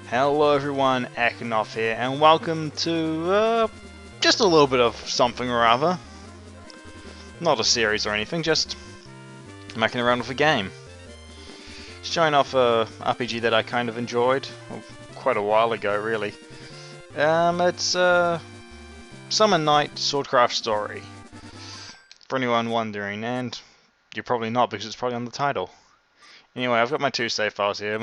Hello everyone, Akinoff here, and welcome to just a little bit of something or other. Not a series or anything, just mucking around with a game. Showing off a RPG that I kind of enjoyed, well, quite a while ago really. It's Night Swordcraft Story. For anyone wondering, and you're probably not because it's probably on the title. Anyway, I've got my two save files here.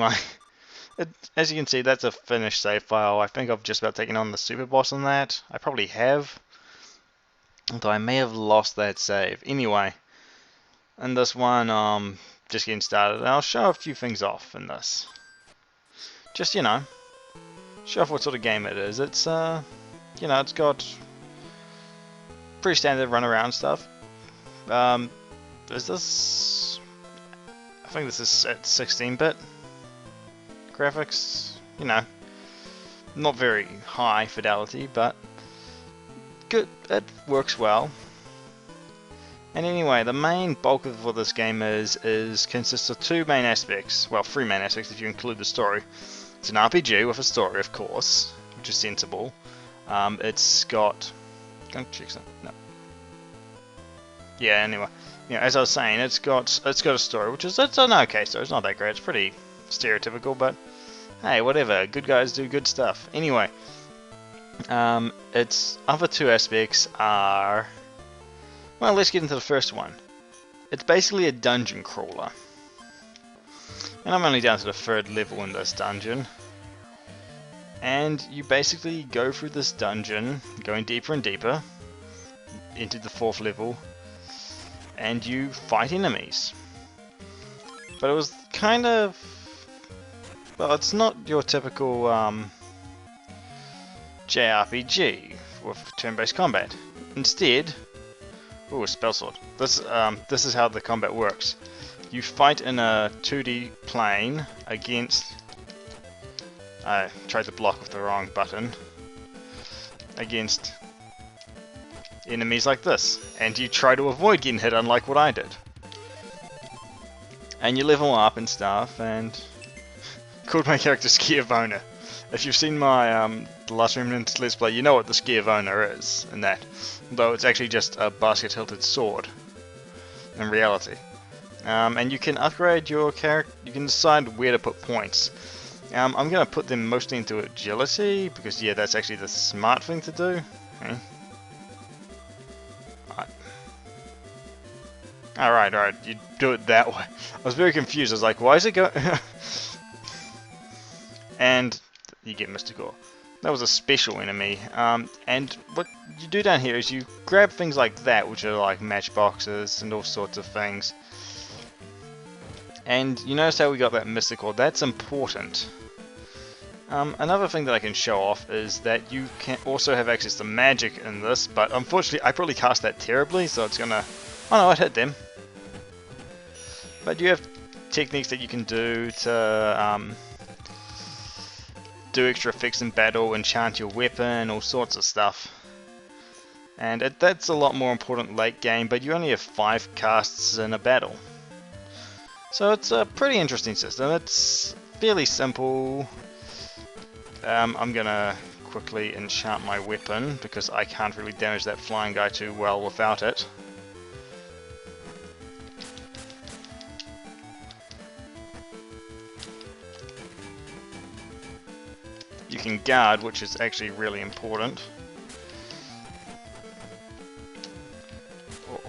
As you can see, that's a finished save file. I think I've just about taken on the super boss on that. I probably have, although I may have lost that save. Anyway, in this one, just getting started. I'll show a few things off in this. Just, show off what sort of game it is. It's, it's got pretty standard run around stuff. Is this? I think this is at 16-bit. Graphics, not very high fidelity, but good. It works well. And anyway, the main bulk of what this game consists of two main aspects. Well, three main aspects if you include the story. It's an RPG with a story, of course, which is sensible. It's got. Go check some. No. Yeah. Anyway, as I was saying, it's got a story, which is it's an okay story. It's not that great. It's pretty stereotypical, but hey, whatever. Good guys do good stuff. Anyway, its other two aspects are, well, let's get into the first one. It's basically a dungeon crawler, and I'm only down to the third level in this dungeon. And you basically go through this dungeon, going deeper and deeper into the fourth level, and you fight enemies. But it was kind of, well, it's not your typical JRPG with turn-based combat. Instead, ooh, a spell sword. This is how the combat works. You fight in a 2D plane against. I tried to block with the wrong button. Against enemies like this, and you try to avoid getting hit, unlike what I did. And you level up and stuff, and called my character Schiavona. If you've seen my The Last Remnant Let's Play, you know what the Schiavona is in that. Though it's actually just a basket-hilted sword in reality. And you can upgrade your character. You can decide where to put points. I'm going to put them mostly into agility because yeah, that's actually the smart thing to do. Okay. Alright, you do it that way. I was very confused. I was like, why is it going? And you get Mystical. That was a special enemy. And what you do down here is you grab things like that, which are like matchboxes and all sorts of things. And you notice how we got that Mystical. That's important. Another thing that I can show off is that you can also have access to magic in this, but unfortunately I probably cast that terribly, so it's gonna. Oh no, it hit them. But you have techniques that you can do to do extra effects in battle, enchant your weapon, all sorts of stuff. And that's a lot more important late game, but you only have 5 casts in a battle. So it's a pretty interesting system. It's fairly simple. I'm gonna quickly enchant my weapon because I can't really damage that flying guy too well without it. You can guard, which is actually really important.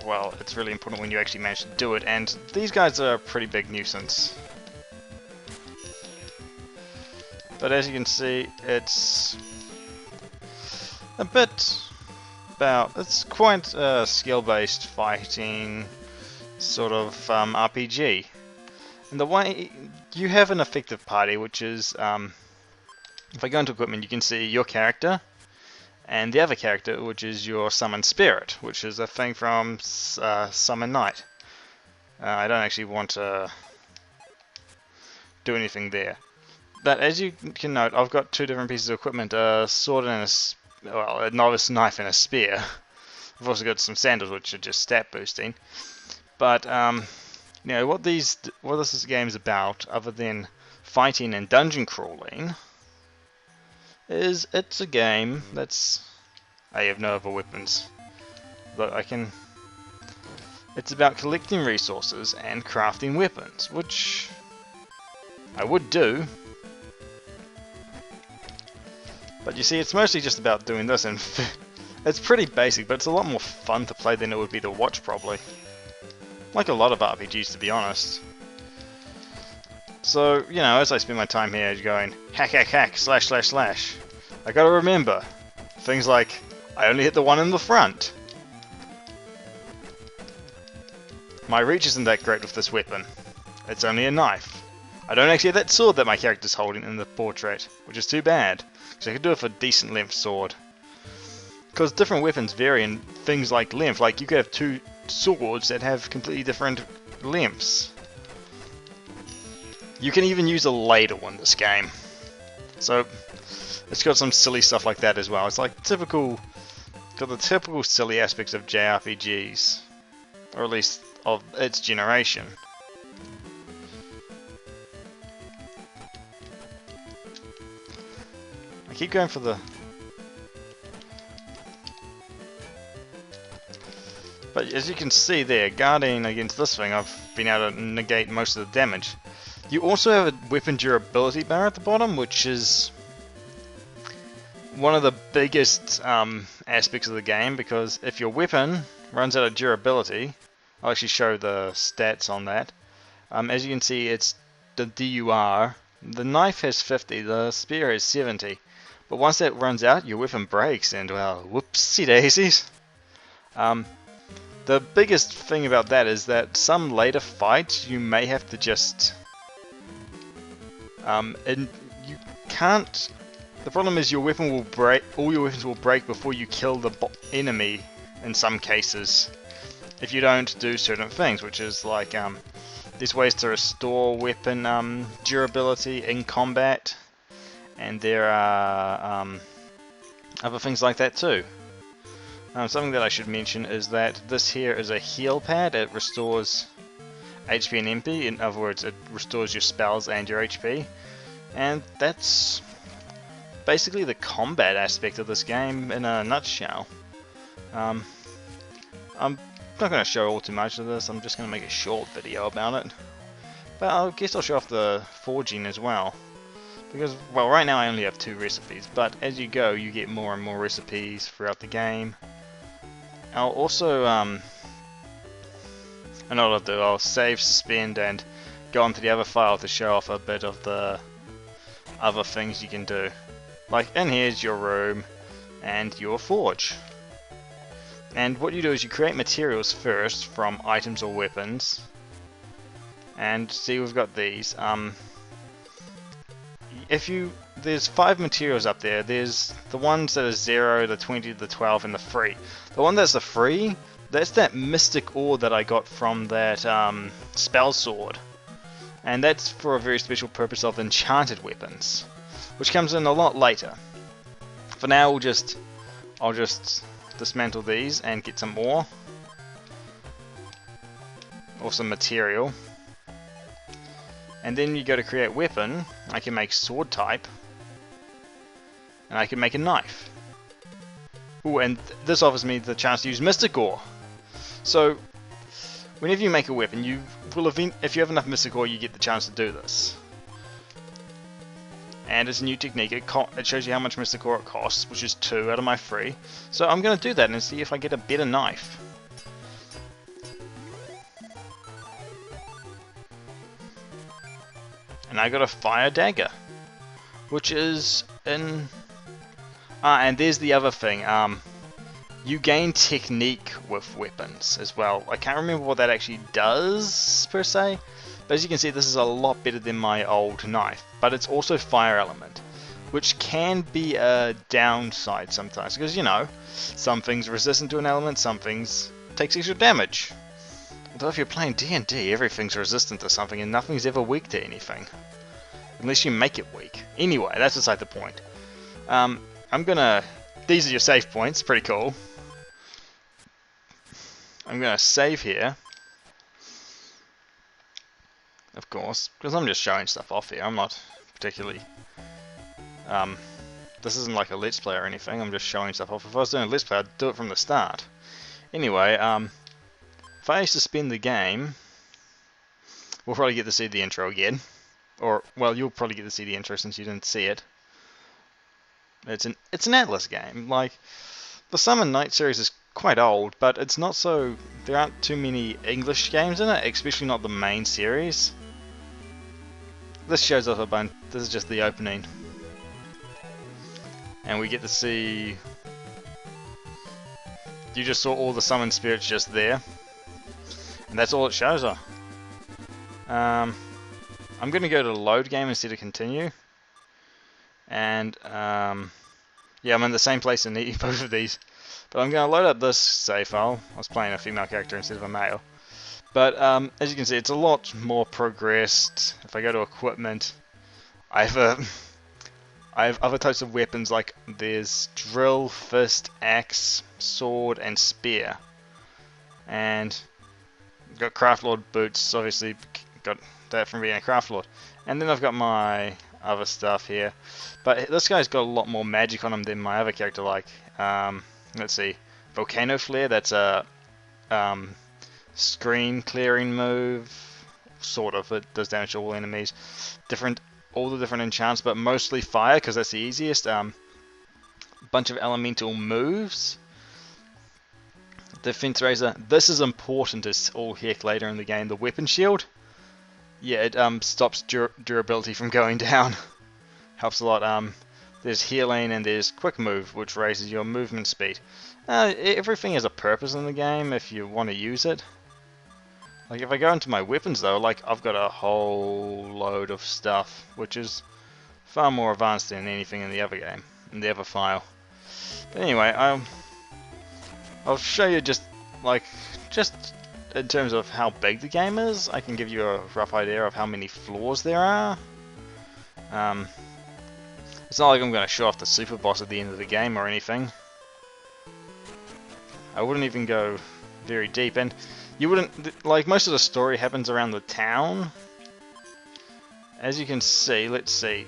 Well, it's really important when you actually manage to do it, and these guys are a pretty big nuisance. But as you can see, it's a bit it's quite a skill-based fighting sort of RPG. And the way you have an effective party, which is if I go into equipment, you can see your character and the other character, which is your summon spirit, which is a thing from Summon Night. I don't actually want to do anything there. But as you can note, I've got two different pieces of equipment, a sword and a novice knife and a spear. I've also got some sandals, which are just stat boosting. But what this game is about, other than fighting and dungeon crawling, is it's a game that's... I have no other weapons. But I can... It's about collecting resources and crafting weapons, which I would do. But you see, it's mostly just about doing this, and it's pretty basic, but it's a lot more fun to play than it would be to watch, probably. Like a lot of RPGs, to be honest. So, you know, as I spend my time here going, hack, hack, hack, slash, slash, slash, I gotta remember things like, I only hit the one in the front. My reach isn't that great with this weapon. It's only a knife. I don't actually have that sword that my character's holding in the portrait, which is too bad, because I could do it for a decent length sword. Because different weapons vary in things like length, like you could have two swords that have completely different lengths. You can even use a ladle in this game. So, it's got some silly stuff like that as well. It's like typical, got the typical silly aspects of JRPGs, or at least of its generation. I keep going for the... But as you can see there, guarding against this thing, I've been able to negate most of the damage. You also have a weapon durability bar at the bottom, which is one of the biggest aspects of the game, because if your weapon runs out of durability, I'll actually show the stats on that. As you can see, it's the DUR. The knife has 50, the spear has 70. But once that runs out, your weapon breaks, and well, whoopsie daisies. The biggest thing about that is that some later fights you may have to just... and you can't... The problem is your weapon will break, all your weapons will break before you kill the enemy in some cases, if you don't do certain things, which is like, there's ways to restore weapon durability in combat, and there are other things like that too. Something that I should mention is that this here is a heal pad. It restores HP and MP. In other words, it restores your spells and your HP. And that's basically the combat aspect of this game in a nutshell. I'm not going to show all too much of this. I'm just going to make a short video about it. But I guess I'll show off the forging as well. Because, well, right now I only have 2 recipes. But as you go, you get more and more recipes throughout the game. I'll also, I know what I'll do, I'll save, suspend, and go onto the other file to show off a bit of the other things you can do. Like, in here's your room, and your forge. And what you do is you create materials first from items or weapons. And see, we've got these. There's 5 materials up there. There's the ones that are 0, the 20, the 12, and the free. The one that's the free, that's that mystic ore that I got from that spell sword. And that's for a very special purpose of enchanted weapons, which comes in a lot later. For now, I'll just dismantle these and get some ore. Or some material. And then you go to create weapon. I can make sword type. And I can make a knife. Ooh, and this offers me the chance to use Mystic Ore. So, whenever you make a weapon, you will if you have enough Mystic Ore, you get the chance to do this. And it's a new technique. It shows you how much Mystic Ore it costs, which is 2 out of my 3. So I'm going to do that and see if I get a better knife. And I got a fire dagger, which is in... and there's the other thing, you gain technique with weapons as well. I can't remember what that actually does, per se, but as you can see, this is a lot better than my old knife, but it's also fire element, which can be a downside sometimes, because, you know, some things are resistant to an element, some things takes extra damage. Although if you're playing D&D, everything's resistant to something and nothing's ever weak to anything. Unless you make it weak. Anyway, that's beside the point. I'm gonna... These are your save points, pretty cool. I'm gonna save here. Of course, because I'm just showing stuff off here. I'm not particularly This isn't like a Let's Play or anything, I'm just showing stuff off. If I was doing a Let's Play, I'd do it from the start. Anyway, if I suspend the game, we'll probably get to see the intro again. Or, well, you'll probably get to see the intro since you didn't see it. It's an Atlas game. Like, the Summon Night series is quite old, but it's not so... There aren't too many English games in it, especially not the main series. This shows off a bunch. This is just the opening. And we get to see... You just saw all the Summon Spirits just there. And that's all it shows her. I'm going to go to load game instead of continue. And, yeah, I'm in the same place in both of these. But I'm going to load up this save file. I was playing a female character instead of a male. But, as you can see, it's a lot more progressed. If I go to equipment, I have other types of weapons, like there's drill, fist, axe, sword, and spear. And got Craft Lord boots, obviously got that from being a Craft Lord. And then I've got my other stuff here. But this guy's got a lot more magic on him than my other character, like, let's see, Volcano Flare, that's a screen clearing move, sort of, it does damage to all enemies. All the different enchants, but mostly fire, because that's the easiest. Bunch of elemental moves. Defense Razor, this is important as all heck later in the game. The weapon shield, yeah, it stops durability from going down. Helps a lot. There's healing and there's quick move, which raises your movement speed. Everything has a purpose in the game if you want to use it. Like if I go into my weapons though, like I've got a whole load of stuff, which is far more advanced than anything in the other game, in the other file. But anyway, I'll show you just in terms of how big the game is. I can give you a rough idea of how many floors there are. It's not like I'm going to show off the super boss at the end of the game or anything. I wouldn't even go very deep, and you wouldn't, like, most of the story happens around the town. As you can see, let's see,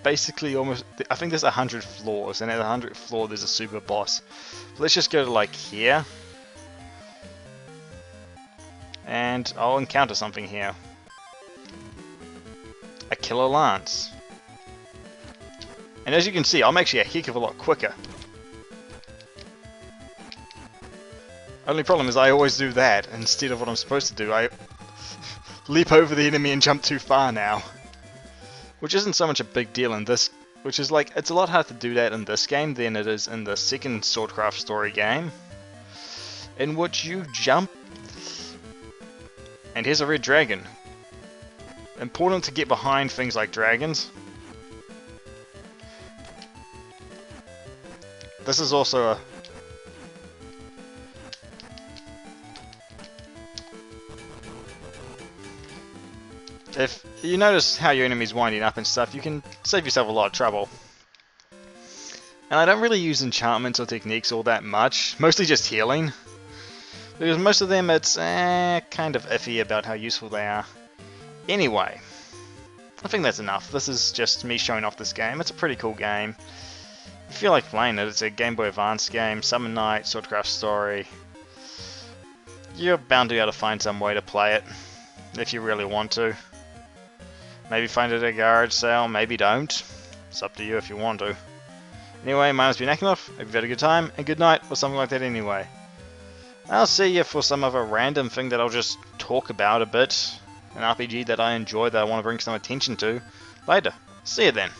basically almost, I think there's 100 floors, and at the 100th floor there's a super boss. Let's just go to like here, and I'll encounter something here. A killer lance. And as you can see, I'm actually a heck of a lot quicker. Only problem is I always do that instead of what I'm supposed to do. I leap over the enemy and jump too far now. Which isn't so much a big deal in this, which is like, it's a lot harder to do that in this game than it is in the second Swordcraft Story game, in which you jump, and here's a red dragon. Important to get behind things like dragons. This is also a... If you notice how your enemy's winding up and stuff, you can save yourself a lot of trouble. And I don't really use enchantments or techniques all that much, mostly just healing. Because most of them it's kind of iffy about how useful they are. Anyway, I think that's enough. This is just me showing off this game. It's a pretty cool game. If you feel like playing it, it's a Game Boy Advance game, Summon Night, Swordcraft Story. You're bound to be able to find some way to play it, if you really want to. Maybe find it at a garage sale, maybe don't. It's up to you if you want to. Anyway, my name's been Akinov. Hope you've had a good time, and good night, or something like that anyway. I'll see you for some other random thing that I'll just talk about a bit. An RPG that I enjoy that I want to bring some attention to later. See you then.